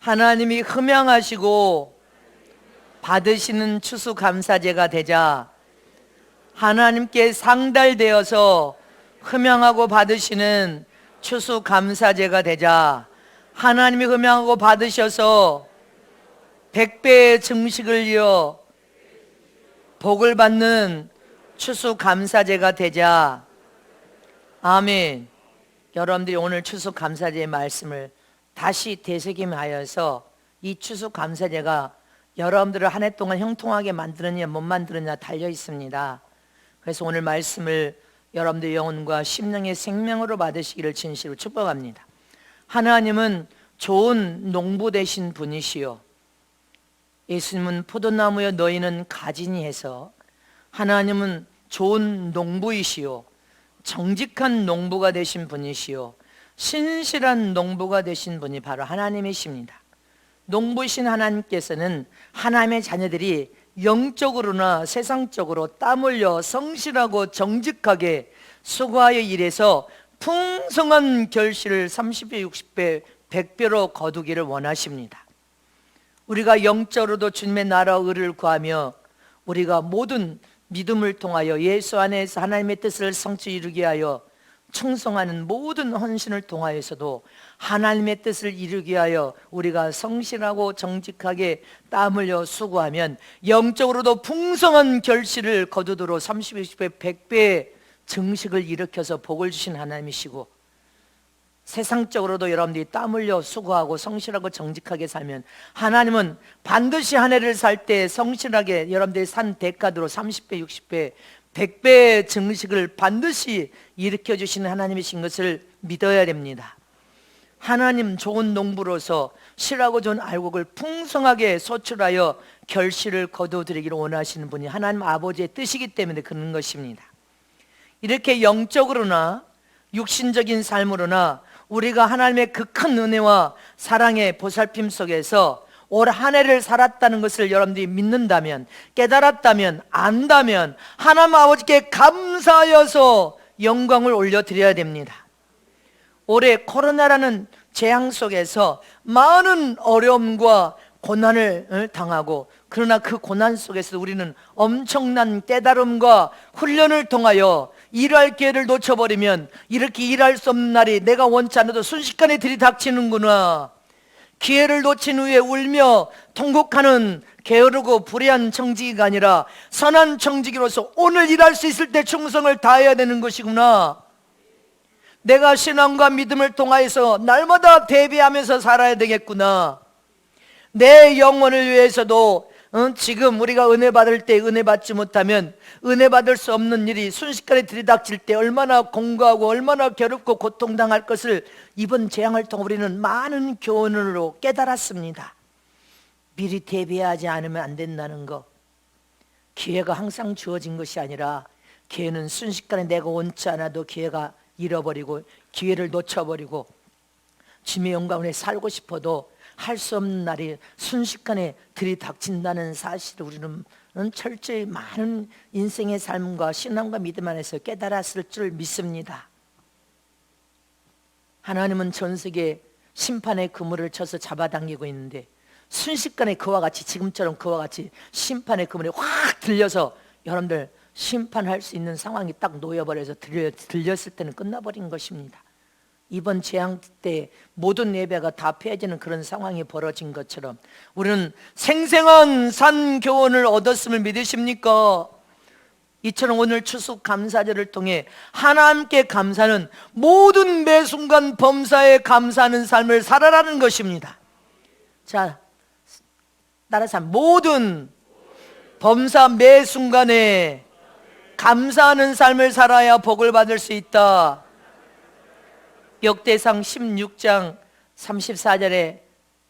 하나님이 흠양하시고 받으시는 추수감사제가 되자 하나님께 상달되어서 흠양하고 받으시는 추수감사제가 되자 하나님이 흠양하고 받으셔서 100배의 증식을 이어 복을 받는 추수감사제가 되자. 아멘. 여러분들이 오늘 추수감사제의 말씀을 다시 되새김하여서 이 추수감사제가 여러분들을 한 해 동안 형통하게 만드느냐 못 만드느냐 달려 있습니다. 그래서 오늘 말씀을 여러분들의 영혼과 심령의 생명으로 받으시기를 진실로 축복합니다. 하나님은 좋은 농부 되신 분이시요 예수님은 포도나무여 너희는 가지니 해서 하나님은 좋은 농부이시요 정직한 농부가 되신 분이시요 신실한 농부가 되신 분이 바로 하나님이십니다. 농부이신 하나님께서는 하나님의 자녀들이 영적으로나 세상적으로 땀 흘려 성실하고 정직하게 수고하여 일해서 풍성한 결실을 30배, 60배, 100배로 거두기를 원하십니다. 우리가 영적으로도 주님의 나라 의를 구하며 우리가 모든 믿음을 통하여 예수 안에서 하나님의 뜻을 성취 이루게 하여 충성하는 모든 헌신을 통하여서도 하나님의 뜻을 이루게 하여 우리가 성실하고 정직하게 땀 흘려 수고하면 영적으로도 풍성한 결실을 거두도록 30, 60배, 100배의 증식을 일으켜서 복을 주신 하나님이시고 세상적으로도 여러분들이 땀 흘려 수고하고 성실하고 정직하게 살면 하나님은 반드시 한 해를 살 때 성실하게 여러분들이 산 대가로 30배, 60배, 100배의 증식을 반드시 일으켜 주시는 하나님이신 것을 믿어야 됩니다. 하나님 좋은 농부로서 실하고 좋은 알곡을 풍성하게 소출하여 결실을 거두드리기를 원하시는 분이 하나님 아버지의 뜻이기 때문에 그런 것입니다. 이렇게 영적으로나 육신적인 삶으로나 우리가 하나님의 그 큰 은혜와 사랑의 보살핌 속에서 올 한 해를 살았다는 것을 여러분들이 믿는다면, 깨달았다면, 안다면 하나님 아버지께 감사하여서 영광을 올려드려야 됩니다. 올해 코로나라는 재앙 속에서 많은 어려움과 고난을 당하고, 그러나 그 고난 속에서 우리는 엄청난 깨달음과 훈련을 통하여 일할 기회를 놓쳐버리면 이렇게 일할 수 없는 날이 내가 원치 않아도 순식간에 들이닥치는구나, 기회를 놓친 후에 울며 통곡하는 게으르고 불의한 청지기가 아니라 선한 청지기로서 오늘 일할 수 있을 때 충성을 다해야 되는 것이구나, 내가 신앙과 믿음을 통하여서 날마다 대비하면서 살아야 되겠구나, 내 영혼을 위해서도 지금 우리가 은혜 받을 때 은혜 받지 못하면 은혜 받을 수 없는 일이 순식간에 들이닥칠 때 얼마나 공고하고 얼마나 괴롭고 고통당할 것을 이번 재앙을 통해 우리는 많은 교훈으로 깨달았습니다. 미리 대비하지 않으면 안 된다는 것, 기회가 항상 주어진 것이 아니라 기회는 순식간에 내가 원치 않아도 기회가 잃어버리고 기회를 놓쳐버리고 주님의 영광에 살고 싶어도 할 수 없는 날이 순식간에 들이닥친다는 사실을 우리는 철저히 많은 인생의 삶과 신앙과 믿음 안에서 깨달았을 줄 믿습니다. 하나님은 전 세계 심판의 그물을 쳐서 잡아당기고 있는데 순식간에 그와 같이, 지금처럼 그와 같이 심판의 그물이 확 들려서 여러분들 심판할 수 있는 상황이 딱 놓여버려서 들렸을 때는 끝나버린 것입니다. 이번 재앙 때 모든 예배가 다 폐해지는 그런 상황이 벌어진 것처럼 우리는 생생한 산 교훈을 얻었음을 믿으십니까? 이처럼 오늘 추수감사절을 통해 하나님께 감사는 모든 매 순간 범사에 감사하는 삶을 살아라는 것입니다. 자, 따라서 모든 범사 매 순간에 감사하는 삶을 살아야 복을 받을 수 있다. 역대상 16장 34절에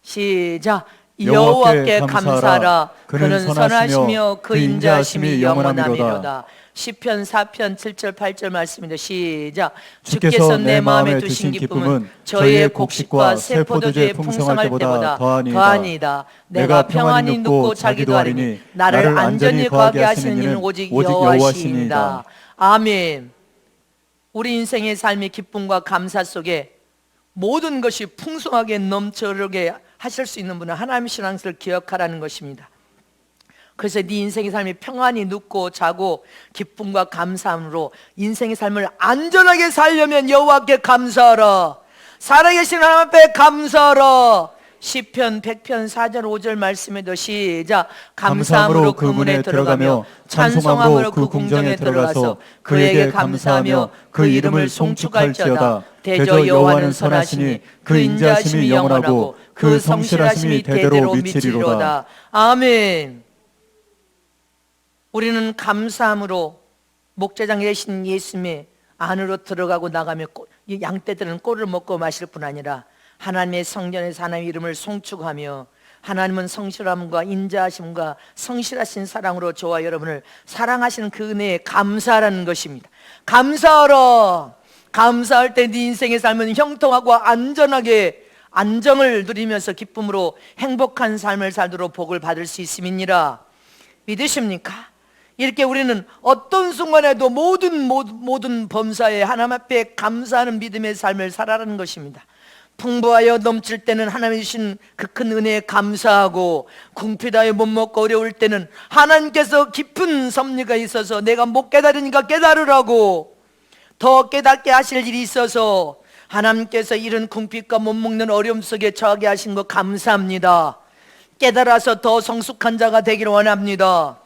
시작. 여호와께 감사하라. 그는 선하시며 그 인자하심이 영원하미로다. 시편 4편 7절 8절 말씀입니다. 시작. 주께서 내 마음에 두신 기쁨은 저희의 곡식과 새 포도주의 풍성할 때보다 더하니이다. 내가 평안히 눕고 자기도 하리니 나를 안전히 거하게 하시는 이는 오직 여호와시니이다. 아멘. 우리 인생의 삶의 기쁨과 감사 속에 모든 것이 풍성하게 넘쳐흐르게 하실 수 있는 분은 하나님의 신앙을 기억하라는 것입니다. 그래서 네 인생의 삶이 평안히 눕고 자고 기쁨과 감사함으로 인생의 삶을 안전하게 살려면 여호와께 감사하라. 살아계신 하나님 앞에 감사하라. 시편 100편 4절 5절 말씀에도 시작. 감사함으로 그 문에 들어가며 찬송함으로 그 궁정에 들어가서 그에게 감사하며 그 이름을 송축할지어다. 대저 여호와는 선하시니 그 인자하심이 영원하고 그 성실하심이 대대로 미치리로다. 아멘. 우리는 감사함으로 목자장에 계신 예수님의 안으로 들어가고 나가며 양떼들은 꼴을 먹고 마실 뿐 아니라 하나님의 성전에서 하나님의 이름을 송축하며 하나님은 성실함과 인자하심과 성실하신 사랑으로 저와 여러분을 사랑하시는 그 은혜에 감사하라는 것입니다. 감사하라. 감사할 때 네 인생의 삶은 형통하고 안전하게 안정을 누리면서 기쁨으로 행복한 삶을 살도록 복을 받을 수 있음이니라. 믿으십니까? 이렇게 우리는 어떤 순간에도 모든 범사에 하나님 앞에 감사하는 믿음의 삶을 살아가는 것입니다. 풍부하여 넘칠 때는 하나님이 주신 그 큰 은혜에 감사하고 궁핍하여 못 먹고 어려울 때는 하나님께서 깊은 섭리가 있어서 내가 못 깨달으니까 깨달으라고 더 깨닫게 하실 일이 있어서 하나님께서 이런 궁핍과 못 먹는 어려움 속에 처하게 하신 것 감사합니다. 깨달아서 더 성숙한 자가 되기를 원합니다.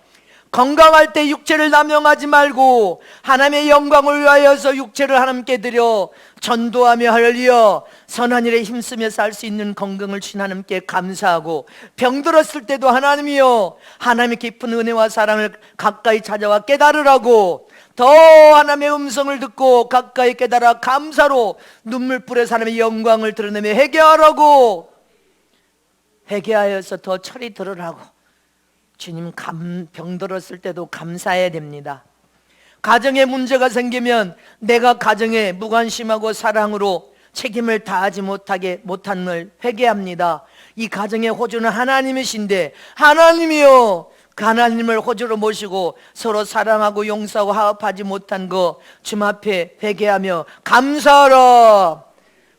건강할 때 육체를 남용하지 말고 하나님의 영광을 위하여서 육체를 하나님께 드려 전도하며 할렐루야 선한 일에 힘쓰며 살 수 있는 건강을 주신 하나님께 감사하고 병들었을 때도 하나님이여 하나님의 깊은 은혜와 사랑을 가까이 찾아와 깨달으라고 더 하나님의 음성을 듣고 가까이 깨달아 감사로 눈물불에 하나님의 영광을 드러내며 회개하라고 회개하여서 더 철이 들으라고 주님 병들었을 때도 감사해야 됩니다. 가정에 문제가 생기면 내가 가정에 무관심하고 사랑으로 책임을 다하지 못한 걸 회개합니다. 이 가정의 호주는 하나님이신데 하나님이요 그 하나님을 호주로 모시고 서로 사랑하고 용서하고 화합하지 못한 거 주님 앞에 회개하며 감사하라.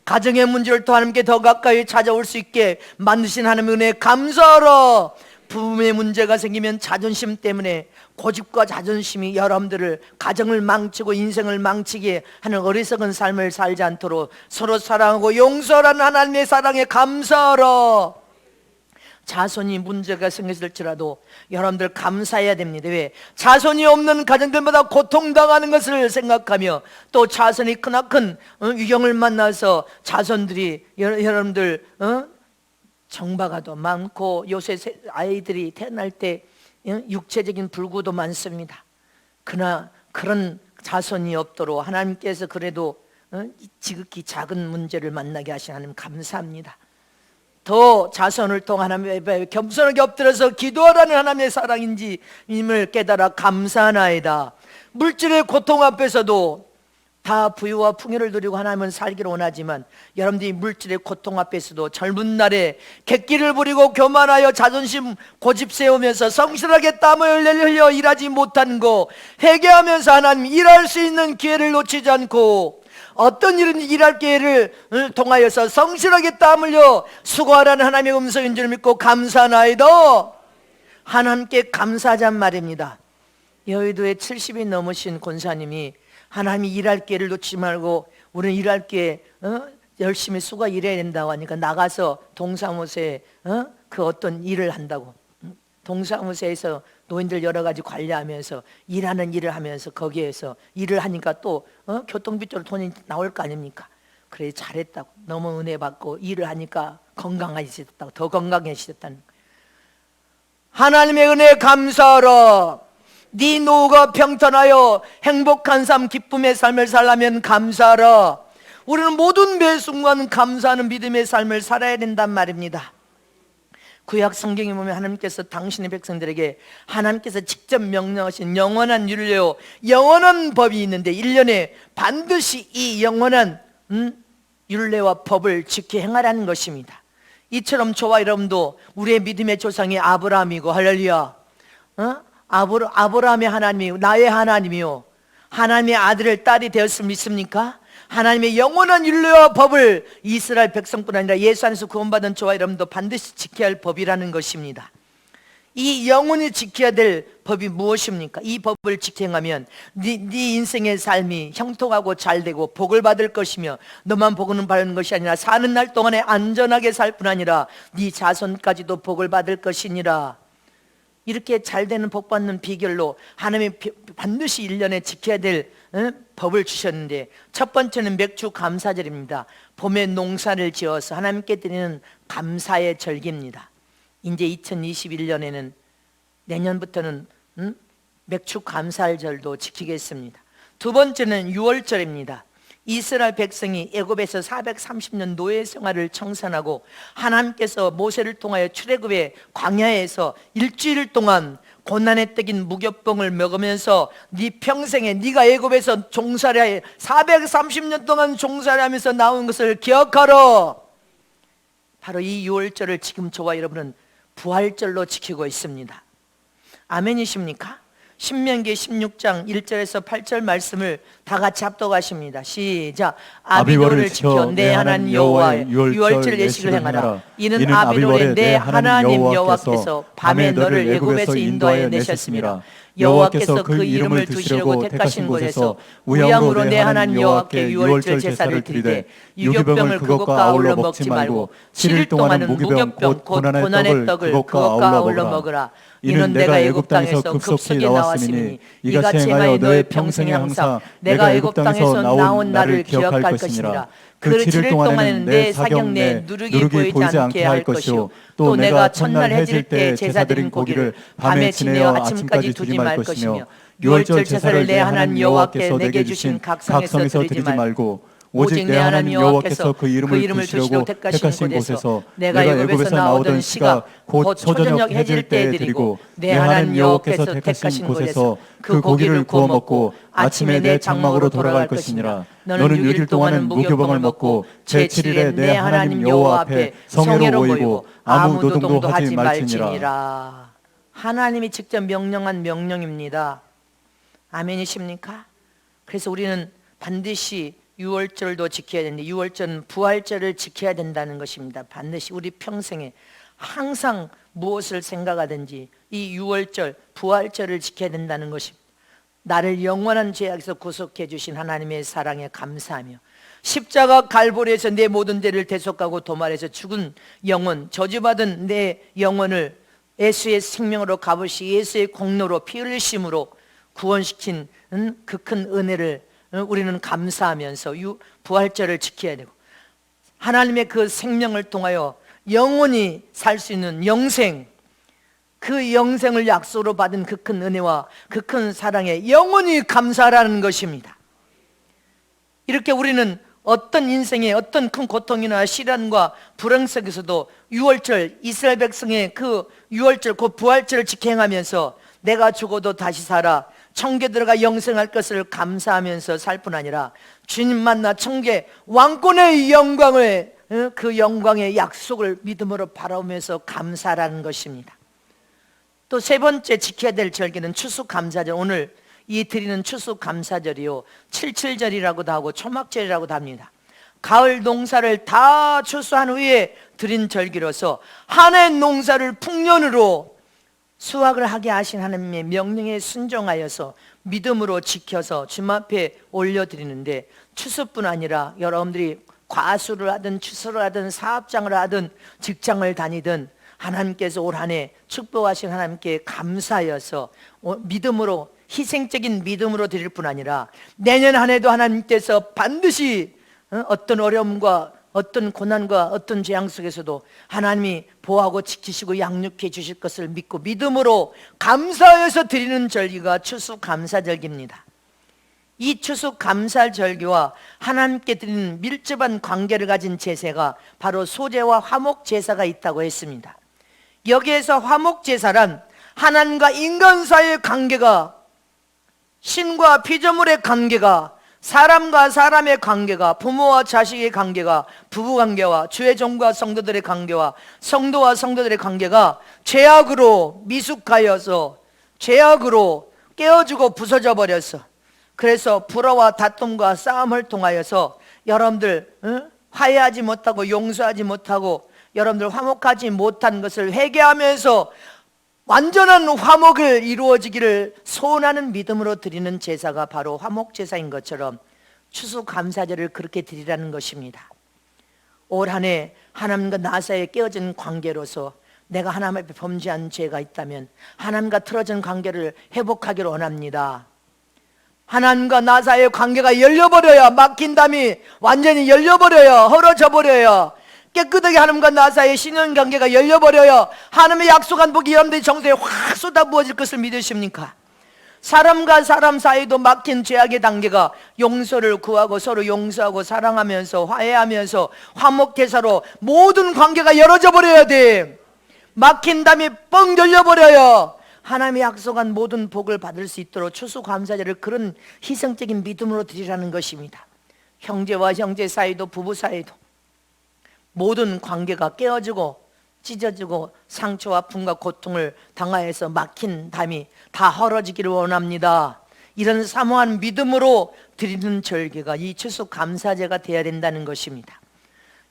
가정의 문제를 또 하나님께 더 가까이 찾아올 수 있게 만드신 하나님의 은혜에 감사하라. 부부의 문제가 생기면 자존심 때문에 고집과 자존심이 여러분들을 가정을 망치고 인생을 망치게 하는 어리석은 삶을 살지 않도록 서로 사랑하고 용서하는 하나님의 사랑에 감사하라. 자손이 문제가 생겼을지라도 여러분들 감사해야 됩니다. 왜? 자손이 없는 가정들마다 고통당하는 것을 생각하며 또 자손이 크나큰 위경을 만나서 자손들이 여러분들 정박아도 많고 요새 아이들이 태어날 때 육체적인 불구도 많습니다. 그러나 그런 자손이 없도록 하나님께서 그래도 지극히 작은 문제를 만나게 하신 하나님 감사합니다. 더 자손을 통한 하나님의 겸손하게 엎드려서 기도하라는 하나님의 사랑인지 임을 깨달아 감사하나이다. 물질의 고통 앞에서도 다 부유와 풍요를 누리고 하나님은 살기를 원하지만 여러분들이 물질의 고통 앞에서도 젊은 날에 객기를 부리고 교만하여 자존심 고집 세우면서 성실하게 땀을 흘려 일하지 못한 거 회개하면서 하나님 일할 수 있는 기회를 놓치지 않고 어떤 일은 일할 기회를 통하여서 성실하게 땀 흘려 수고하라는 하나님의 음성인 줄 믿고 감사하나이다. 하나님께 감사하자는 말입니다. 여의도에 70이 넘으신 권사님이 하나님이 일할 기회를 놓치지 말고 우리는 일할 기회 열심히 수고 일해야 된다고 하니까 나가서 동사무소에 그 어떤 일을 한다고. 동사무소에서 노인들 여러 가지 관리하면서 일하는 일을 하면서 거기에서 일을 하니까 또 교통비 쪽으로 돈이 나올 거 아닙니까? 그래 잘했다고. 너무 은혜 받고 일을 하니까 건강해지셨다고. 더 건강해지셨다는 거예요. 하나님의 은혜에 감사하라. 네 노후가 평탄하여 행복한 삶 기쁨의 삶을 살려면 감사하라. 우리는 모든 매 순간 감사하는 믿음의 삶을 살아야 된단 말입니다. 구약 성경에 보면 하나님께서 당신의 백성들에게 하나님께서 직접 명령하신 영원한 율례요 영원한 법이 있는데 1년에 반드시 이 영원한 율례와 법을 지켜 행하라는 것입니다. 이처럼 저와 여러분도 우리의 믿음의 조상이 아브라함이고 할렐루야 아브라함의 하나님이 나의 하나님이요 하나님의 아들을 딸이 되었을 믿습니까? 하나님의 영원한 율례와 법을 이스라엘 백성뿐 아니라 예수 안에서 구원받은 저와 여러분도 반드시 지켜야 할 법이라는 것입니다. 이 영원히 지켜야 될 법이 무엇입니까? 이 법을 지켜하면 네 인생의 삶이 형통하고 잘되고 복을 받을 것이며, 너만 복을 받는 것이 아니라 사는 날 동안에 안전하게 살 뿐 아니라 네 자손까지도 복을 받을 것이니라. 이렇게 잘되는 복 받는 비결로 하나님이 반드시 1년에 지켜야 될 법을 주셨는데, 첫 번째는 맥주 감사절입니다. 봄에 농사를 지어서 하나님께 드리는 감사의 절기입니다. 이제 2021년에는 내년부터는 맥주 감사절도 지키겠습니다. 두 번째는 유월절입니다. 이스라엘 백성이 애굽에서 430년 노예 생활을 청산하고 하나님께서 모세를 통하여 출애굽의 광야에서 일주일 동안 고난의 떡인 무교병을 먹으면서 네 평생에 네가 애굽에서 종살이 430년 동안 종살이 하면서 나온 것을 기억하라. 바로 이 유월절을 지금 저와 여러분은 부활절로 지키고 있습니다. 아멘이십니까? 신명기 16장 1절에서 8절 말씀을 다 같이 합독하십니다. 시작. 아비월을 지켜 내 하나님 여호와의 유월절 예식을 행하라. 이는 아비월에 내 하나님 여호와께서 밤에 너를 애굽에서 인도하여 내셨습니다. 여호와께서 그 이름을 두시려고 택하신 곳에서 우양으로 내 하나님 여호와께 유월절 제사를 드리되 유교병을 그것과 아울러 먹지 말고 7일 동안은 무교병 곧 고난의 떡을 그것과 아울러 먹으라. 이는 내가 애굽 땅에서 급속히 나왔으니 이같이 행하여 너의 평생에 항상 내가 애굽 땅에서 나온 나를 기억할 것이니라. 그 7일 동안에는 내 사경 내 누룩이 보이지 않게 할 것이요 또 내가 첫날 해질 때 제사드린 고기를 밤에 지내어 아침까지 두지 말 것이며 유월절 제사를 내 하나님 여호와께 내게 주신 각 성에서 드리지 말고 오직 내 하나님 여호와께서 그 이름을 두시려고 택하신 곳에서 내가 애굽에서 나오던 시각 곧 초저녁 해질 때에 드리고 내 하나님 여호와께서 택하신 곳에서 그 고기를 구워 먹고 아침에 내 장막으로 돌아갈 것이니라. 너는 6일 동안은 무교병을 먹고 제7일에 내 하나님 여호와 앞에 성회로 모이고 아무 노동도 하지 말지니라. 하나님이 직접 명령한 명령입니다. 아멘이십니까? 그래서 우리는 반드시 유월절도 지켜야 되는데, 유월절은 부활절을 지켜야 된다는 것입니다. 반드시 우리 평생에 항상 무엇을 생각하든지 이 유월절, 부활절을 지켜야 된다는 것입니다. 나를 영원한 죄악에서 구속해 주신 하나님의 사랑에 감사하며, 십자가 갈보리에서 내 모든 죄를 대속하고 도말해서 죽은 영혼, 저주받은 내 영혼을 예수의 생명으로 값으시 예수의 공로로 피 흘리심으로 구원시킨 그 큰 은혜를 우리는 감사하면서 부활절을 지켜야 되고, 하나님의 그 생명을 통하여 영원히 살 수 있는 영생, 그 영생을 약속으로 받은 그 큰 은혜와 그 큰 사랑에 영원히 감사하라는 것입니다. 이렇게 우리는 어떤 인생의 어떤 큰 고통이나 시련과 불행 속에서도 유월절, 이스라엘 백성의 그 유월절, 그 부활절을 지켜하면서 내가 죽어도 다시 살아 천국에 들어가 영생할 것을 감사하면서 살 뿐 아니라 주님 만나 천국의 왕권의 영광을, 그 영광의 약속을 믿음으로 바라보면서 감사라는 것입니다. 또 세 번째 지켜야 될 절기는 추수감사절. 오늘 이 드리는 추수감사절이요, 칠칠절이라고도 하고 초막절이라고도 합니다. 가을 농사를 다 추수한 후에 드린 절기로서 한 해 농사를 풍년으로 수확을 하게 하신 하나님의 명령에 순종하여서 믿음으로 지켜서 주님 앞에 올려드리는데, 추수뿐 아니라 여러분들이 과수를 하든 추수를 하든 사업장을 하든 직장을 다니든 하나님께서 올 한 해 축복하신 하나님께 감사하여서 믿음으로, 희생적인 믿음으로 드릴 뿐 아니라 내년 한 해도 하나님께서 반드시 어떤 어려움과 어떤 고난과 어떤 재앙 속에서도 하나님이 보호하고 지키시고 양육해 주실 것을 믿고 믿음으로 감사해서 드리는 절기가 추수감사절기입니다. 이 추수감사절기와 하나님께 드리는 밀접한 관계를 가진 제사가 바로 소제와 화목제사가 있다고 했습니다. 여기에서 화목제사란 하나님과 인간 사이의 관계가, 신과 피조물의 관계가, 사람과 사람의 관계가, 부모와 자식의 관계가, 부부관계와 주의 종과 성도들의 관계와 성도와 성도들의 관계가 죄악으로 미숙하여서 죄악으로 깨어지고 부서져 버렸어. 그래서 불화와 다툼과 싸움을 통하여서 여러분들 화해하지 못하고 용서하지 못하고 여러분들 화목하지 못한 것을 회개하면서 완전한 화목을 이루어지기를 소원하는 믿음으로 드리는 제사가 바로 화목제사인 것처럼 추수감사제를 그렇게 드리라는 것입니다. 올 한 해 하나님과 나 사이에 깨어진 관계로서 내가 하나님 앞에 범죄한 죄가 있다면 하나님과 틀어진 관계를 회복하기를 원합니다. 하나님과 나 사이의 관계가 열려버려야, 막힌 담이 완전히 열려버려요. 헐어져 버려요. 깨끗하게 하나님과 나 사이의 신연관계가 열려버려요. 하나님의 약속한 복이 여러분들의 정서에 확 쏟아부어질 것을 믿으십니까? 사람과 사람 사이도 막힌 죄악의 단계가 용서를 구하고 서로 용서하고 사랑하면서 화해하면서 화목제사로 모든 관계가 열어져 버려야 돼. 막힌 담이 뻥 열려버려요. 하나님의 약속한 모든 복을 받을 수 있도록 추수감사제를 그런 희생적인 믿음으로 드리라는 것입니다. 형제와 형제 사이도 부부 사이도 모든 관계가 깨어지고 찢어지고 상처와 아픔과 고통을 당하여서 막힌 담이 다 헐어지기를 원합니다. 이런 사모한 믿음으로 드리는 절개가 이 추수감사제가 되어야 된다는 것입니다.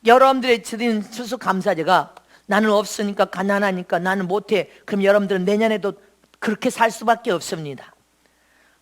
여러분들의 드리는 추수감사제가 나는 없으니까, 가난하니까, 나는 못해, 그럼 여러분들은 내년에도 그렇게 살 수밖에 없습니다.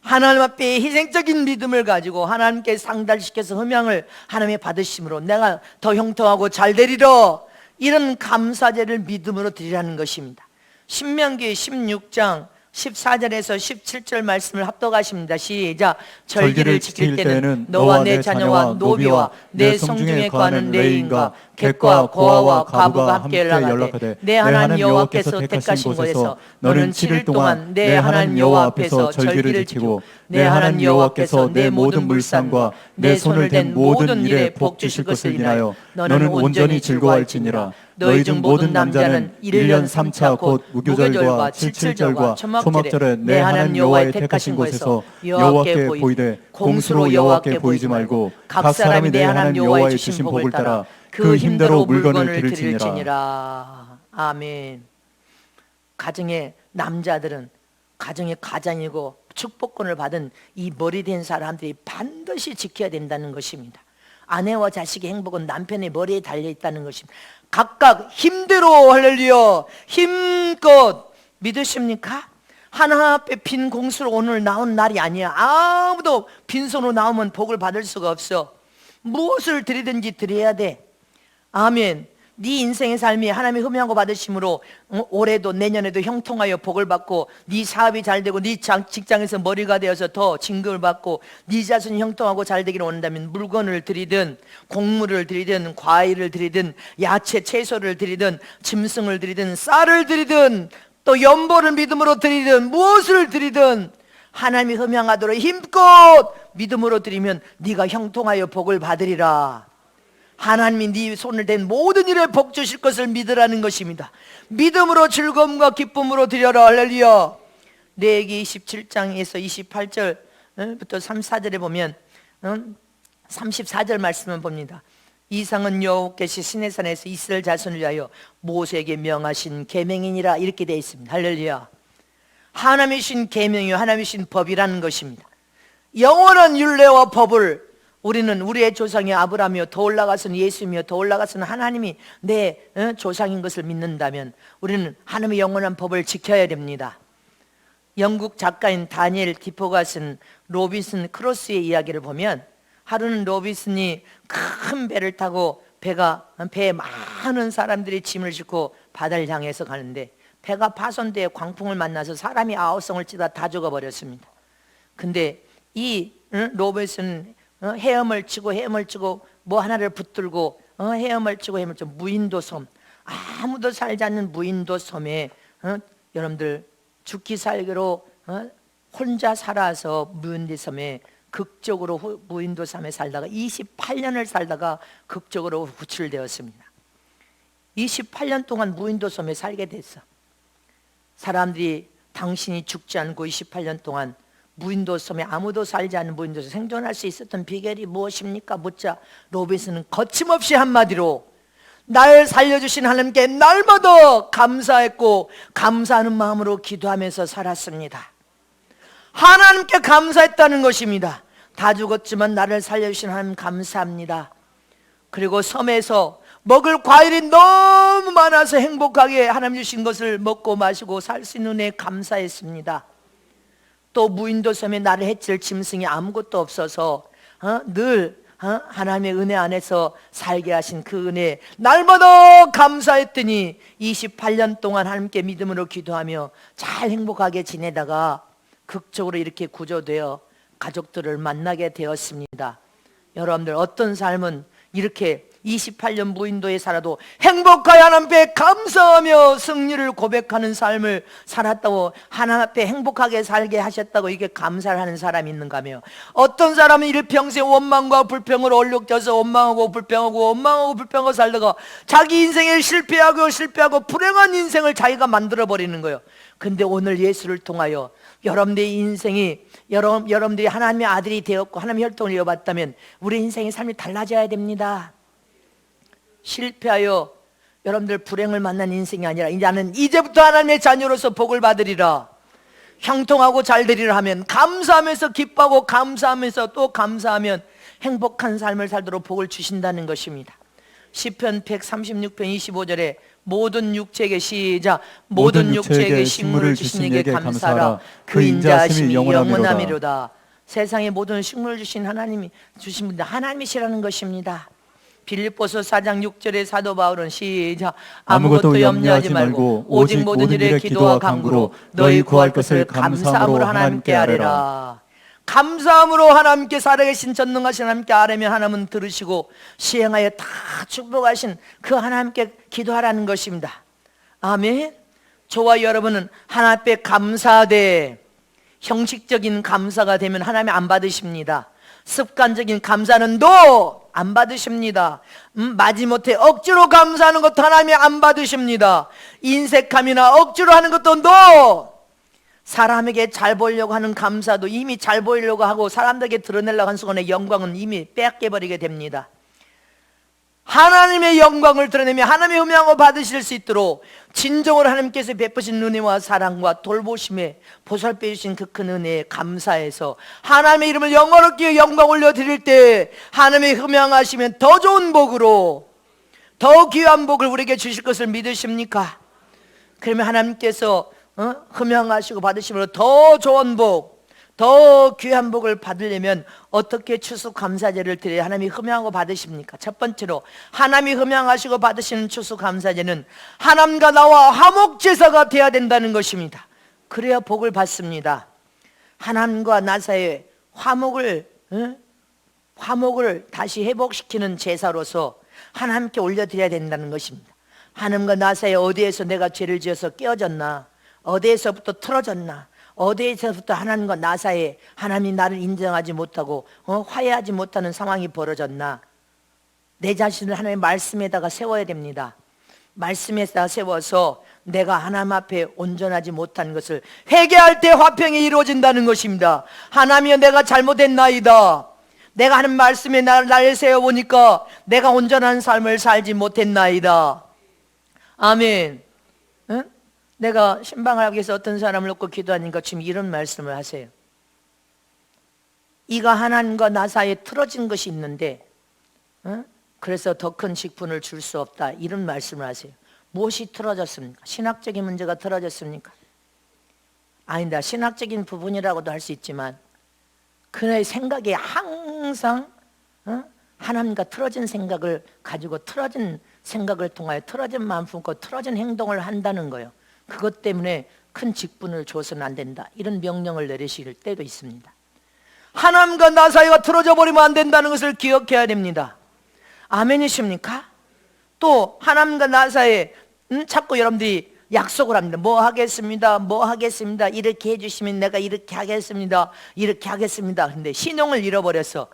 하나님 앞에 희생적인 믿음을 가지고 하나님께 상달시켜서 흠양을 하나님의 받으심으로 내가 더 형통하고 잘 되리라, 이런 감사제를 믿음으로 드리라는 것입니다. 신명기 16장 14절에서 17절 말씀을 합독하십니다. 시작. 절기를 지킬 때는 너와 내 자녀와 노비와 내 성중에 거하는 레위인과 객과 고아와 과부가 함께 연락하되 내 하나님 여호와께서 택하신 곳에서 너는 7일 동안 내 하나님 여호와 앞에서 절기를 지키고 내 하나님 여호와께서 내 모든 물상과 내 손을 댄 모든 일에 복 주실 것을 인하여 너는 온전히 즐거워할지니라. 너희 중 모든 남자는 1년 3차 곧 무교절과 칠칠절과 초막절에 내 하나님 여호와의 택하신 곳에서 여호와께 보이되 공수로 여호와께 보이지 말고 각 사람이 내 하나님 여호와의 주신 복을 따라 그 힘대로 물건을 드릴지니라. 아멘. 가정의 남자들은 가정의 가장이고 축복권을 받은 이 머리 된 사람들이 반드시 지켜야 된다는 것입니다. 아내와 자식의 행복은 남편의 머리에 달려 있다는 것입니다. 각각 힘대로, 할렐루야, 힘껏. 믿으십니까? 하나님 앞에 빈 공수로 오늘 나온 날이 아니야. 아무도 빈손으로 나오면 복을 받을 수가 없어. 무엇을 드리든지 드려야 돼. 아멘. 네 인생의 삶이 하나님의 흠양고 받으심으로 올해도 내년에도 형통하여 복을 받고, 네 사업이 잘 되고, 네 직장에서 머리가 되어서 더 진급을 받고, 네 자손이 형통하고 잘 되기를 원한다면 물건을 드리든 곡물을 드리든 과일을 드리든 야채 채소를 드리든 짐승을 드리든 쌀을 드리든 또 연보를 믿음으로 드리든 무엇을 드리든 하나님이 흠양하도록 힘껏 믿음으로 드리면 네가 형통하여 복을 받으리라. 하나님이 네 손을 댄 모든 일에 복 주실 것을 믿으라는 것입니다. 믿음으로 즐거움과 기쁨으로 드려라. 할렐루야. 레위기 27장에서 28절부터 34절에 보면 34절 말씀을 봅니다. 이상은 여호와께서 시내산에서 이스라엘 자손을 위하여 모세에게 명하신 계명이니라, 이렇게 되어 있습니다. 할렐루야. 하나님이 신 계명이요 하나님이 신 법이라는 것입니다. 영원한 율례와 법을 우리는 우리의 조상이 아브라함이요 더 올라가서는 예수이며 더 올라가서는 하나님이 내 조상인 것을 믿는다면 우리는 하나님의 영원한 법을 지켜야 됩니다. 영국 작가인 다니엘 디포가 쓴 로빈슨 크루소의 이야기를 보면, 하루는 로빈슨이 큰 배를 타고 배에 많은 사람들이 짐을 싣고 바다를 향해서 가는데 배가 파손돼 광풍을 만나서 사람이 9성을 찌다 다 죽어버렸습니다. 근데 이 로빈슨은 헤엄을 치고 뭐 하나를 붙들고 헤엄을 치고 무인도 섬, 아무도 살지 않는 무인도 섬에 여러분들 죽기 살기로 혼자 살아서 무인도 섬에 극적으로 무인도 섬에 살다가 28년을 살다가 극적으로 구출되었습니다. 28년 동안 무인도 섬에 살게 됐어. 사람들이 당신이 죽지 않고 28년 동안 무인도 섬에 아무도 살지 않는 무인도에서 생존할 수 있었던 비결이 무엇입니까? 묻자 로빈슨은 거침없이 한마디로 날 살려주신 하나님께 날마다 감사했고 감사하는 마음으로 기도하면서 살았습니다. 하나님께 감사했다는 것입니다. 다 죽었지만 나를 살려주신 하나님 감사합니다. 그리고 섬에서 먹을 과일이 너무 많아서 행복하게 하나님 주신 것을 먹고 마시고 살 수 있는 은혜에 감사했습니다. 또 무인도 섬에 나를 해칠 짐승이 아무것도 없어서 늘 하나님의 은혜 안에서 살게 하신 그 은혜 날마다 감사했더니 28년 동안 하나님께 믿음으로 기도하며 잘 행복하게 지내다가 극적으로 이렇게 구조되어 가족들을 만나게 되었습니다. 여러분들 어떤 삶은 이렇게 28년 무인도에 살아도 행복하여 하나님 앞에 감사하며 승리를 고백하는 삶을 살았다고, 하나님 앞에 행복하게 살게 하셨다고 이게 감사를 하는 사람이 있는가며, 어떤 사람은 일평생 원망과 불평으로 얼룩져서 원망하고 불평하고 살다가 자기 인생에 실패하고 불행한 인생을 자기가 만들어 버리는 거예요. 근데 오늘 예수를 통하여 여러분들의 인생이, 여러분들이 하나님의 아들이 되었고 하나님의 혈통을 이어봤다면 우리 인생의 삶이 달라져야 됩니다. 실패하여 여러분들 불행을 만난 인생이 아니라 나는 이제부터 하나님의 자녀로서 복을 받으리라, 형통하고 잘 되리라 하면 감사하면서 기뻐하고 감사하면서 또 감사하면 행복한 삶을 살도록 복을 주신다는 것입니다. 시편 136편 25절에 모든 육체에게 시작, 모든 육체에게 식물을 주신 이에게 감사하라. 그 인자하심이 영원함이로다. 세상에 모든 식물을 주신 하나님이 주신 분들 하나님이시라는 것입니다. 빌립보서 4장 6절에 사도 바울은 시작, 아무것도 염려하지 말고 오직 모든 일에 기도와 간구로 너희 구할 것을 감사함으로 하나님께 아뢰라. 감사함으로 하나님께 살아계신 전능하신 하나님께 아뢰면 하나님은 들으시고 시행하여 다 축복하신 그 하나님께 기도하라는 것입니다. 아멘. 저와 여러분은 하나님 앞에 감사하되 형식적인 감사가 되면 하나님 안 받으십니다. 습관적인 감사는 또 안 받으십니다. 마지못해 억지로 감사하는 것도 하나님이 안 받으십니다. 인색함이나 억지로 하는 것도 또 사람에게 잘 보이려고 하는 감사도 이미 잘 보이려고 하고 사람들에게 드러내려고 하는 순간에 영광은 이미 빼앗겨버리게 됩니다. 하나님의 영광을 드러내며 하나님의 음향을 받으실 수 있도록 진정으로 하나님께서 베푸신 은혜와 사랑과 돌보심에 보살펴 주신 그 큰 은혜에 감사해서 하나님의 이름을 영어롭게 영광 올려드릴 때 하나님의 흠양하시면 더 좋은 복으로 더 귀한 복을 우리에게 주실 것을 믿으십니까? 그러면 하나님께서 흠양하시고 받으심으로 더 좋은 복, 더 귀한 복을 받으려면 어떻게 추수감사제를 드려야 하나님이 흠양하고 받으십니까? 첫 번째로 하나님이 흠양하시고 받으시는 추수감사제는 하나님과 나와 화목제사가 되어야 된다는 것입니다. 그래야 복을 받습니다. 하나님과 나 사이에 화목을 다시 회복시키는 제사로서 하나님께 올려드려야 된다는 것입니다. 하나님과 나 사이에 어디에서 내가 죄를 지어서 깨어졌나, 어디에서부터 틀어졌나, 어디에서부터 하나님과 나 사이에 하나님이 나를 인정하지 못하고 화해하지 못하는 상황이 벌어졌나, 내 자신을 하나님의 말씀에다가 세워야 됩니다. 말씀에다가 세워서 내가 하나님 앞에 온전하지 못한 것을 회개할 때 화평이 이루어진다는 것입니다. 하나님이여, 내가 잘못했나이다. 내가 하는 말씀에 나를 세워보니까 내가 온전한 삶을 살지 못했나이다. 아멘. 응? 내가 신방을 하기 위해서 어떤 사람을 놓고 기도하니까 지금 이런 말씀을 하세요. 이가 하나님과 나 사이에 틀어진 것이 있는데 그래서 더 큰 직분을 줄 수 없다, 이런 말씀을 하세요. 무엇이 틀어졌습니까? 신학적인 문제가 틀어졌습니까? 아니다. 신학적인 부분이라고도 할 수 있지만 그의 생각에 항상 하나님과 틀어진 생각을 가지고 틀어진 생각을 통하여 틀어진 마음 품고 틀어진 행동을 한다는 거예요. 그것 때문에 큰 직분을 줘서는 안 된다, 이런 명령을 내리실 때도 있습니다. 하나님과 나 사이가 틀어져 버리면 안 된다는 것을 기억해야 됩니다. 아멘이십니까? 또 하나님과 나 사이에 자꾸 여러분들이 약속을 합니다. 뭐 하겠습니다, 이렇게 해주시면 내가 이렇게 하겠습니다, 근데 신용을 잃어버려서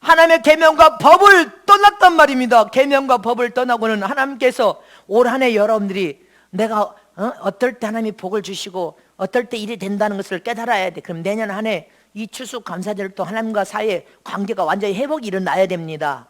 하나님의 계명과 법을 떠났단 말입니다. 계명과 법을 떠나고는 하나님께서 올 한 해 여러분들이 내가 어떨 때 하나님이 복을 주시고 어떨 때 일이 된다는 것을 깨달아야 돼. 그럼 내년 한 해 이 추수감사절을 또 하나님과 사이의 관계가 완전히 회복이 일어나야 됩니다.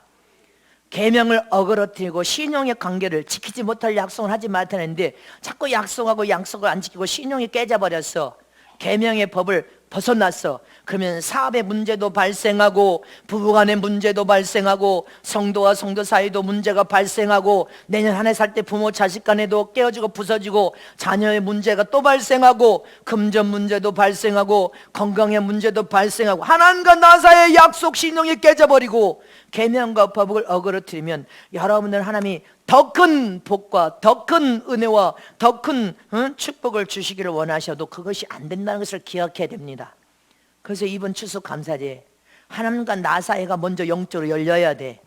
계명을 어그러뜨리고 신용의 관계를 지키지 못할 약속을 하지 말았는데 자꾸 약속을 안 지키고 신용이 깨져버렸어. 계명의 법을 벗어났어. 그러면 사업의 문제도 발생하고 부부간의 문제도 발생하고 성도와 성도 사이도 문제가 발생하고 내년 한 해 살 때 부모 자식 간에도 깨어지고 부서지고 자녀의 문제가 또 발생하고 금전 문제도 발생하고 건강의 문제도 발생하고 하나님과 나 사이의 약속 신용이 깨져버리고 계명과 법을 어그러뜨리면 여러분들 하나님이 더 큰 복과 더 큰 은혜와 더 큰 축복을 주시기를 원하셔도 그것이 안 된다는 것을 기억해야 됩니다. 그래서 이번 추수감사제에 하나님과 나 사이가 먼저 영적으로 열려야 돼.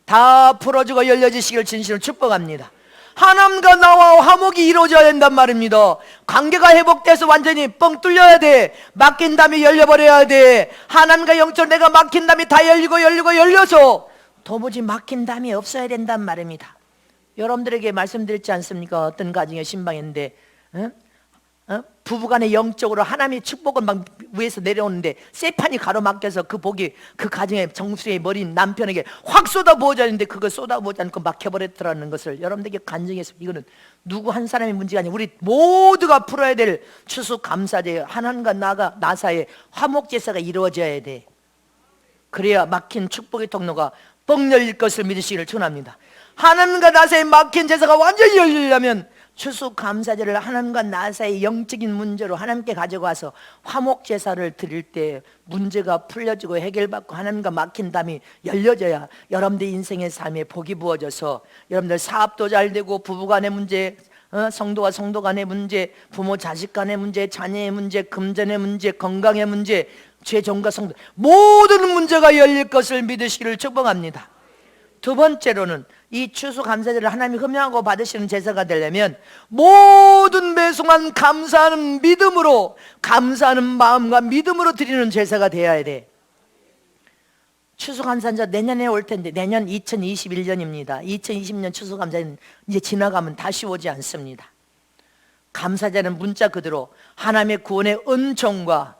다 풀어주고 열려지시길 진심으로 축복합니다. 하나님과 나와 화목이 이루어져야 된단 말입니다. 관계가 회복돼서 완전히 뻥 뚫려야 돼. 막힌 담이 열려버려야 돼. 하나님과 영적으로 내가 막힌 담이 다 열려서 도무지 막힌 담이 없어야 된단 말입니다. 여러분들에게 말씀드렸지 않습니까? 어떤 가정에 신방했는데 부부간에 영적으로 하나님의 축복을 막 위에서 내려오는데 쇠판이 가로막혀서 그 복이 그 가정의 정수의 머리인 남편에게 확 쏟아부어져 있는데 그거 쏟아부어지 않고 막혀버렸더라는 것을 여러분들에게 간증해서, 이거는 누구 한 사람의 문제가 아니라 우리 모두가 풀어야 될 추수감사제예요. 하나님과 나 사이에 화목제사가 이루어져야 돼. 그래야 막힌 축복의 통로가 뻥 열릴 것을 믿으시기를 축원합니다. 하나님과 나 사이에 막힌 제사가 완전히 열리려면 추수감사제를 하나님과 나 사이의 영적인 문제로 하나님께 가져가서 화목제사를 드릴 때 문제가 풀려지고 해결받고 하나님과 막힌 담이 열려져야 여러분들 인생의 삶에 복이 부어져서 여러분들 사업도 잘 되고 부부간의 문제, 성도와 성도 간의 문제, 부모 자식 간의 문제, 자녀의 문제, 금전의 문제, 건강의 문제, 죄종과 성도 모든 문제가 열릴 것을 믿으시기를 축복합니다. 두 번째로는 이 추수감사제를 하나님이 흠양하고 받으시는 제사가 되려면 모든 배송한 감사하는 믿음으로, 감사하는 마음과 믿음으로 드리는 제사가 되어야 돼. 추수감사제 내년에 올 텐데, 내년 2021년입니다 2020년 추수감사제는 이제 지나가면 다시 오지 않습니다. 감사제는 문자 그대로 하나님의 구원의 은총과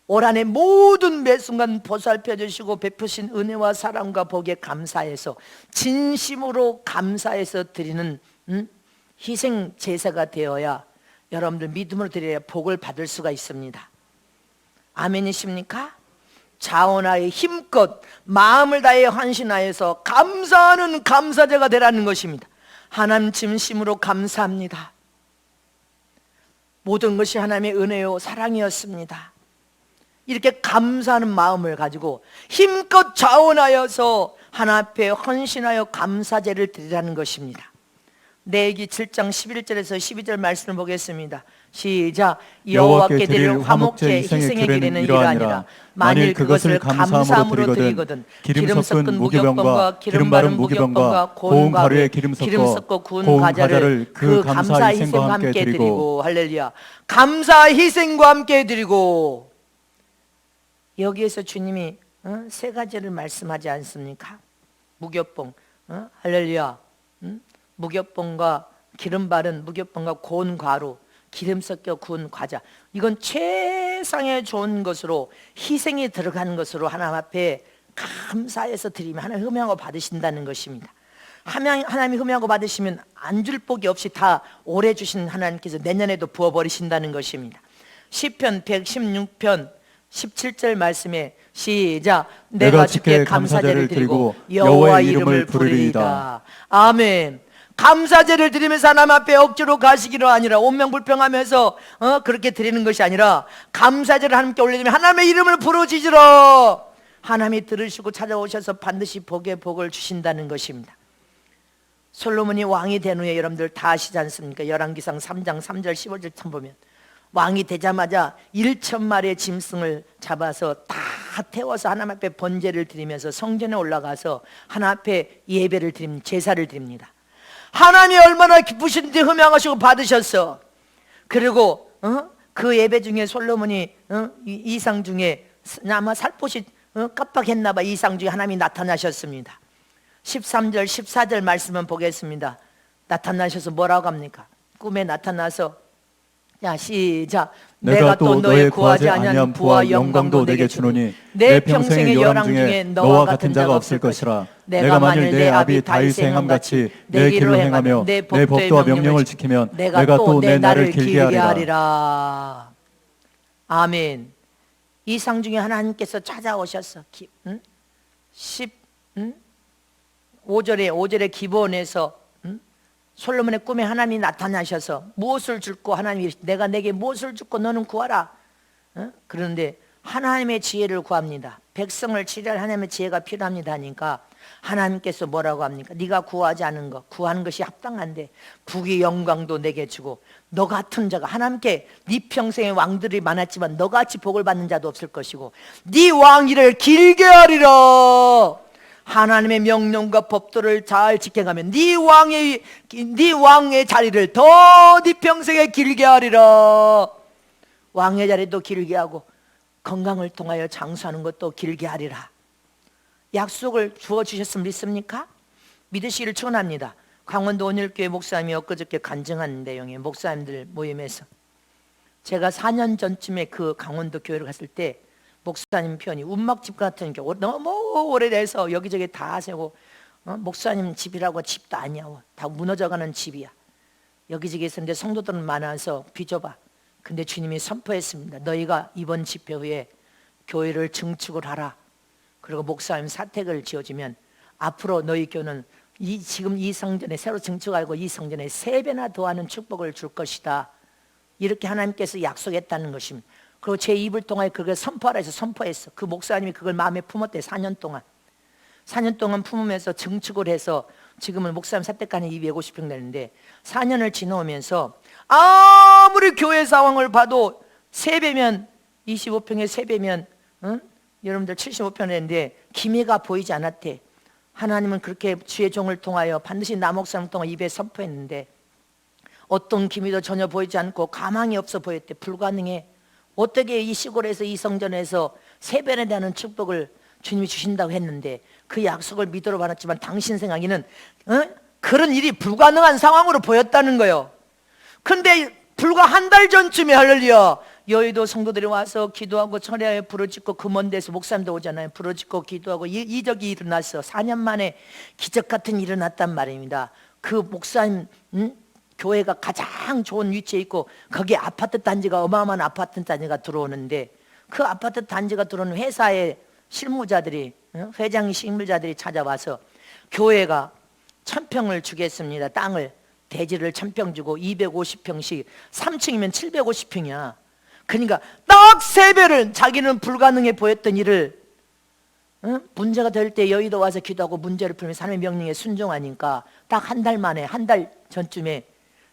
올 한 해 모든 매 순간 보살펴 주시고 베푸신 은혜와 사랑과 복에 감사해서 진심으로 감사해서 드리는 희생 제사가 되어야 여러분들 믿음으로 드려야 복을 받을 수가 있습니다. 아멘이십니까? 자원하여 힘껏 마음을 다해 헌신하여서 감사하는 감사제가 되라는 것입니다. 하나님 진심으로 감사합니다. 모든 것이 하나님의 은혜요 사랑이었습니다. 이렇게 감사하는 마음을 가지고 힘껏 자원하여서 하나 앞에 헌신하여 감사제를 드리라는 것입니다. 레위기 7장 11절에서 12절 말씀을 보겠습니다. 시작. 여호와께 드릴 화목제 희생의 규례는 이러하니라. 만일 그것을 감사함으로 드리거든 기름 섞은 무교병과 기름 바른 무교병과 고운 가루에 기름 섞고 구운 과자를 그 감사 희생과 함께 드리고, 할렐루야, 감사 희생과 함께 드리고. 여기에서 주님이 세 가지를 말씀하지 않습니까? 무교병, 할렐루야, 무교병과 기름 바른 무교병과 고운 가루, 기름 섞여 구운 과자, 이건 최상의 좋은 것으로 희생이 들어가는 것으로 하나님 앞에 감사해서 드리면 하나님 흠양하고 받으신다는 것입니다. 하나님이 흠양하고 받으시면 안 줄 복이 없이 다 오래 주신 하나님께서 내년에도 부어버리신다는 것입니다. 시편 116편 17절 말씀에 시작. 내가 주께 감사제를 드리고 여호와 이름을 부르리이다. 아멘. 감사제를 드리면서 하나님 앞에 억지로 가시기로 아니라 온명불평하면서 그렇게 드리는 것이 아니라 감사제를 하나님께 올려드리면 하나님의 이름을 부르짖으라. 하나님이 들으시고 찾아오셔서 반드시 복에 복을 주신다는 것입니다. 솔로몬이 왕이 된 후에 여러분들 다 아시지 않습니까? 열왕기상 3장 3절 15절 참 보면 왕이 되자마자 1,000마리의 짐승을 잡아서 다 태워서 하나님 앞에 번제를 드리면서 성전에 올라가서 하나님 앞에 예배를 드립니다. 제사를 드립니다. 하나님이 얼마나 기쁘신지 흠양하시고 받으셨어. 그리고 그 예배 중에 솔로몬이 이상 중에 아마 살포시 깜빡했나 봐. 이상 중에 하나님이 나타나셨습니다. 13절 14절 말씀은 보겠습니다. 나타나셔서 뭐라고 합니까? 꿈에 나타나서 야 시작. 내가 또 너의 구하지 아니한 부와 영광도 내게 주노니 내 평생의 열왕 중에 너와 같은 자가 없을 것이라. 내가 만일 내 아비 다윗의 행함같이 내 길로 행하며 내 법도와 명령을 지키면 내가 또 내 날을 길게 하리라. 아멘. 이상 중에 하나님께서 찾아오셔서 5절의 기본에서 솔로몬의 꿈에 하나님이 나타나셔서 무엇을 줄고 하나님이 내가 내게 무엇을 줄고 너는 구하라. 그런데 하나님의 지혜를 구합니다. 백성을 치료할 하나님의 지혜가 필요합니다 하니까 하나님께서 뭐라고 합니까? 네가 구하지 않은 것, 구하는 것이 합당한데 국의 영광도 내게 주고 너 같은 자가 하나님께 네 평생에 왕들이 많았지만 너같이 복을 받는 자도 없을 것이고 네 왕위를 길게 하리라. 하나님의 명령과 법도를 잘 지켜가면 네 왕의 자리를 더 네 평생에 길게 하리라. 왕의 자리도 길게 하고 건강을 통하여 장수하는 것도 길게 하리라. 약속을 주어주셨으면 믿습니까? 믿으시기를 축원합니다. 강원도 온일교회 목사님이 엊그저께 간증한 내용의 목사님들 모임에서 제가 4년 전쯤에 그 강원도 교회를 갔을 때 목사님 편이 운막집 같은 게 너무 오래돼서 여기저기 다 세고 목사님 집이라고 집도 아니야. 다 무너져가는 집이야. 여기저기 있었는데 성도들은 많아서 비좁아. 근데 주님이 선포했습니다. 너희가 이번 집회 후에 교회를 증축을 하라. 그리고 목사님 사택을 지어주면 앞으로 너희 교회는 지금 이 성전에 새로 증축하고 이 성전에 3배나 더하는 축복을 줄 것이다. 이렇게 하나님께서 약속했다는 것입니다. 그리고 제 입을 통하여 그걸 선포하라 해서 선포했어. 그 목사님이 그걸 마음에 품었대. 4년 동안 품으면서 증축을 해서 지금은 목사님 사택간에 250평 되는데 4년을 지나오면서 아무리 교회 상황을 봐도 3배면 25평에 3배면 여러분들 75평 했는데 기미가 보이지 않았대. 하나님은 그렇게 주의 종을 통하여 반드시 나 목사님을 통해 입에 선포했는데 어떤 기미도 전혀 보이지 않고 가망이 없어 보였대. 불가능해. 어떻게 이 시골에서 이 성전에서 3배에 대한 축복을 주님이 주신다고 했는데 그 약속을 믿으러 받았지만 당신 생각에는 그런 일이 불가능한 상황으로 보였다는 거예요. 근데 불과 한 달 전쯤에 할렐루야 여의도 성도들이 와서 기도하고 철야에 부르짖고 그 먼 데서 목사님도 오잖아요. 부르짖고 기도하고 이적이 일어났어. 4년 만에 기적 같은 일이 일어났단 말입니다. 그 목사님 교회가 가장 좋은 위치에 있고 거기에 아파트 단지가 어마어마한 아파트 단지가 들어오는데 그 아파트 단지가 들어오는 회사의 실무자들이 회장 실무자들이 찾아와서 교회가 1000평을 주겠습니다. 땅을 대지를 1000평 주고 250평씩 3층이면 750평이야. 그러니까 딱 3배를 자기는 불가능해 보였던 일을 문제가 될 때 여의도 와서 기도하고 문제를 풀면서 하나님의 명령에 순종하니까 딱 한 달 만에 한 달 전쯤에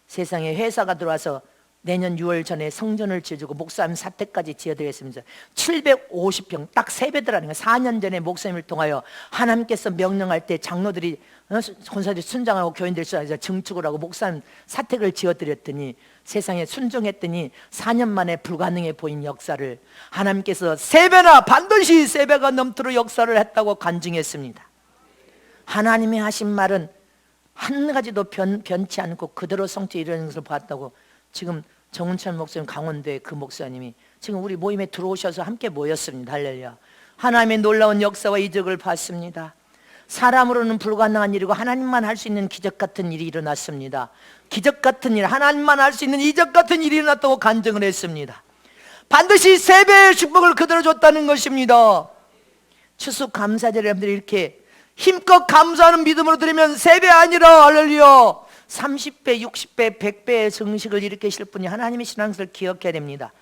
세상에 회사가 들어와서 내년 6월 전에 성전을 지어주고 목사님 사택까지 지어드리겠습니다. 750평 딱 3배더라는 거예요. 4년 전에 목사님을 통하여 하나님께서 명령할 때 장로들이 권사들이 순장하고 교인들이 증축을 하고 목사님 사택을 지어드렸더니 세상에 순종했더니 4년 만에 불가능해 보인 역사를 하나님께서 3배나 반드시 3배가 넘도록 역사를 했다고 간증했습니다. 하나님이 하신 말은 한 가지도 변치 않고 그대로 성취 이루는 것을 봤다고 지금 정은찬 목사님 강원도의 그 목사님이 지금 우리 모임에 들어오셔서 함께 모였습니다. 할렐루야. 하나님의 놀라운 역사와 이적을 봤습니다. 사람으로는 불가능한 일이고 하나님만 할 수 있는 기적 같은 일이 일어났습니다. 기적 같은 일, 하나님만 할 수 있는 이적 같은 일이 일어났다고 간증을 했습니다. 반드시 3배의 축복을 그대로 줬다는 것입니다. 추수 감사절 여러분들이 이렇게 힘껏 감사하는 믿음으로 드리면 3배 아니라 할렐루야 30배, 60배, 100배의 증식을 일으키실 분이 하나님이시라는 것을 기억해야 됩니다.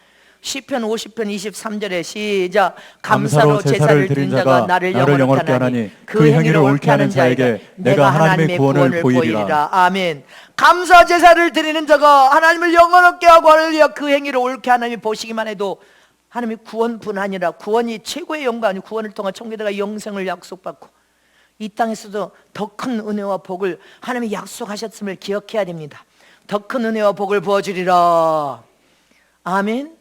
시편 50편 23절에 시작. 감사로 제사를 드린 자가 나를 영원케 하나니 그 행위를 옳게 하는 자에게 내가 하나님의 구원을 보이리라. 아멘. 감사 제사를 드리는 자가 하나님을 영원케 하고 할렐루야 그 행위를 옳게 하나님이 보시기만 해도 하나님이 구원뿐 아니라 구원이 최고의 영광이 구원을 통해 천국에다가 영생을 약속받고 이 땅에서도 더 큰 은혜와 복을 하나님이 약속하셨음을 기억해야 됩니다. 더 큰 은혜와 복을 부어주리라. 아멘.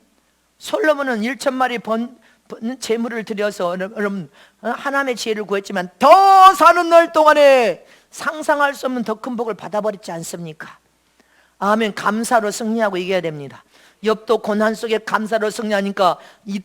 솔로몬은 1,000마리 재물을 드려서 여러분 하나님의 지혜를 구했지만 더 사는 날 동안에 상상할 수 없는 더 큰 복을 받아버리지 않습니까? 아멘. 감사로 승리하고 이겨야 됩니다. 욥도 고난 속에 감사로 승리하니까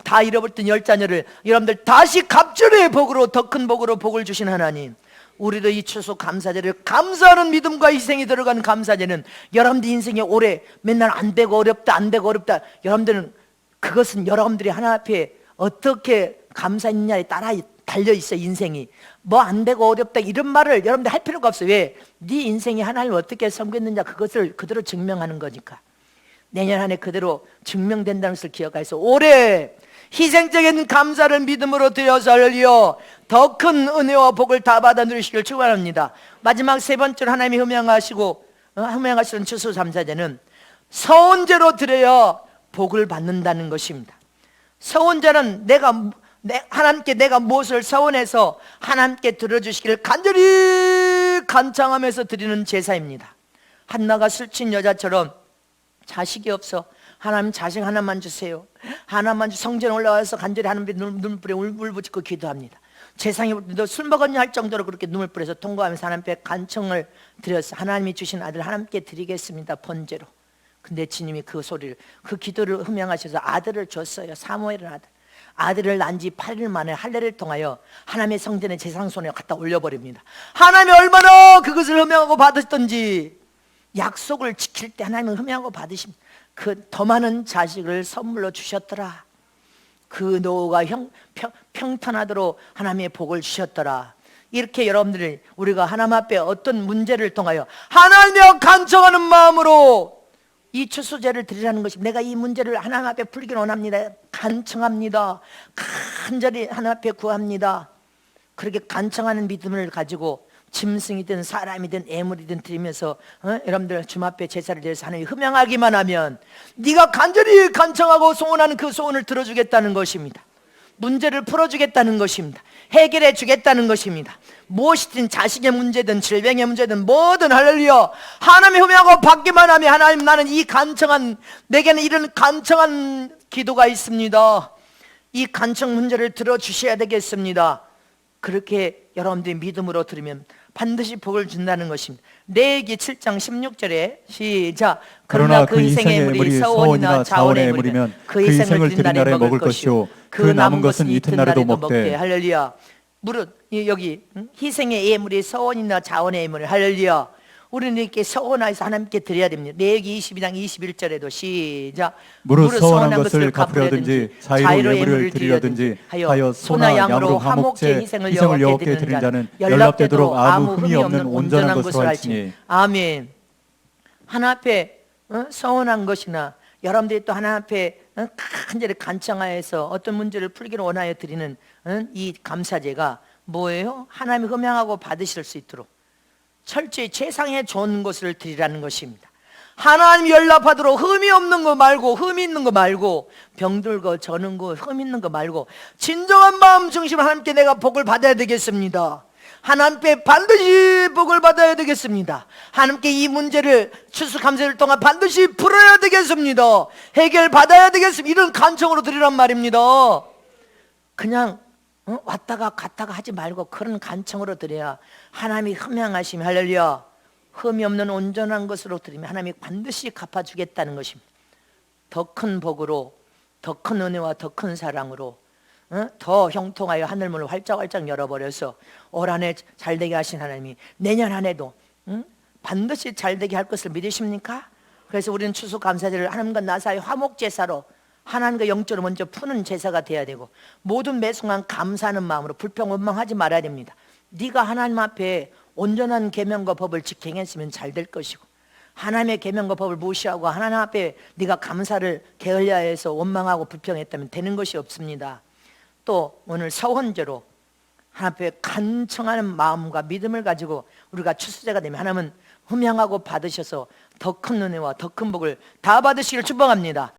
다 잃어버렸던 10자녀를 여러분들 다시 갑절의 복으로 더 큰 복으로 복을 주신 하나님, 우리도 이 추수 감사제를 감사하는 믿음과 희생이 들어간 감사제는 여러분들 인생에 오래 맨날 안 되고 어렵다 안 되고 어렵다 여러분들은 그것은 여러분들이 하나님 앞에 어떻게 감사했냐에 따라 달려있어. 인생이 뭐 안 되고 어렵다 이런 말을 여러분들 할 필요가 없어요. 왜? 네 인생이 하나님을 어떻게 섬겼느냐 그것을 그대로 증명하는 거니까. 내년 한 해 그대로 증명된다는 것을 기억해서 올해 희생적인 감사를 믿음으로 드려서 할렐루야 더 큰 은혜와 복을 다 받아 누리시길 축원합니다. 마지막 세 번째로 하나님이 흠양하시는 추수감사제는 서원제로 드려야 복을 받는다는 것입니다. 서원제는 하나님께 내가 무엇을 서원해서 하나님께 들어주시기를 간절히 간청하면서 드리는 제사입니다. 한나가 술친 여자처럼 자식이 없어. 하나님 자식 하나만 주세요. 하나만 성전에 올라와서 간절히 하나님께 눈물에 울부짖고 기도합니다. 제상이 너 술 먹었냐 할 정도로 그렇게 눈물 뿌려서 통과하면서 하나님께 간청을 드렸어. 하나님이 주신 아들 하나님께 드리겠습니다. 번제로. 근데 주님이 그 소리를 그 기도를 흠양하셔서 아들을 줬어요. 사무엘은 아들을 낳은 지 8일 만에 할례를 통하여 하나님의 성전의 제상손에 갖다 올려버립니다. 하나님이 얼마나 그것을 흠양하고 받으셨던지 약속을 지킬 때 하나님은 흠양하고 받으십니다. 그 더 많은 자식을 선물로 주셨더라. 그 노후가 평탄하도록 하나님의 복을 주셨더라. 이렇게 여러분들이 우리가 하나님 앞에 어떤 문제를 통하여 하나님의 간청하는 마음으로 이 추수제를 드리라는 것입니다. 내가 이 문제를 하나님 앞에 풀기를 원합니다. 간청합니다. 간절히 하나님 앞에 구합니다. 그렇게 간청하는 믿음을 가지고 짐승이든 사람이든 애물이든 드리면서 여러분들 주님 앞에 제사를 드려서 하나님 흠양하기만 하면 네가 간절히 간청하고 소원하는 그 소원을 들어주겠다는 것입니다. 문제를 풀어주겠다는 것입니다. 해결해 주겠다는 것입니다. 무엇이든 자식의 문제든 질병의 문제든 뭐든 할렐루야 하나님이 흠양하고 받기만 하면 하나님 나는 이 간청한 내게는 이런 간청한 기도가 있습니다. 이 간청 문제를 들어주셔야 되겠습니다. 그렇게 여러분들이 믿음으로 들으면 반드시 복을 준다는 것입니다. 레위기 7장 16절에 시작. 그러나 그 희생의 물이 서원이나 자원의 물이면 그 희생을 드린 날에 먹을 것이요 그 남은 것은 이튿날에도 먹되. 할렐루야. 물은 여기 희생의 예물이 서원이나 자원의 예물. 할렐루야. 우리는 이렇게 서원하여서 하나님께 드려야 됩니다. 레위기 22장 21절에도 시작. 무릇 서원한 것을 갚으려든지 자의로 예물을 드리려든지 하여 소나 양으로 화목제 희생을 여호와께 드리는 자는 연락되도록 아무 흠이 없는 온전한 것으로 할지니. 아멘. 하나님 앞에 서원한 것이나 여러분들이 또 하나님 앞에 간절히 간청하여서 어떤 문제를 풀기를 원하여 드리는 이 감사제가 뭐예요? 하나님이 흠양하고 받으실 수 있도록 철저히 최상의 좋은 것을 드리라는 것입니다. 하나님 연락하도록 흠이 없는 거 말고 흠이 있는 거 말고 병들고 저는 거 흠 있는 거 말고 진정한 마음 중심으로 하나님께 내가 복을 받아야 되겠습니다. 하나님께 반드시 복을 받아야 되겠습니다. 하나님께 이 문제를 추수감사를 통한 반드시 풀어야 되겠습니다. 해결받아야 되겠습니다. 이런 간청으로 드리란 말입니다. 그냥 왔다가 갔다가 하지 말고 그런 간청으로 드려야 하나님이 흠양하시면 할렐루야 흠이 없는 온전한 것으로 드리면 하나님이 반드시 갚아주겠다는 것입니다. 더 큰 복으로 더 큰 은혜와 더 큰 사랑으로 더 형통하여 하늘문을 활짝활짝 열어버려서 올 한 해 잘되게 하신 하나님이 내년 한 해도 반드시 잘되게 할 것을 믿으십니까? 그래서 우리는 추수감사제를 하나님과 나 사이 화목제사로 하나님과 영적으로 먼저 푸는 제사가 돼야 되고 모든 매 순간 감사하는 마음으로 불평 원망하지 말아야 됩니다. 네가 하나님 앞에 온전한 계명과 법을 직행했으면 잘 될 것이고 하나님의 계명과 법을 무시하고 하나님 앞에 네가 감사를 게을리하 해서 원망하고 불평했다면 되는 것이 없습니다. 또 오늘 서원제로 하나님 앞에 간청하는 마음과 믿음을 가지고 우리가 추수제가 되면 하나님은 흠양하고 받으셔서 더 큰 은혜와 더 큰 복을 다 받으시기를 축복합니다.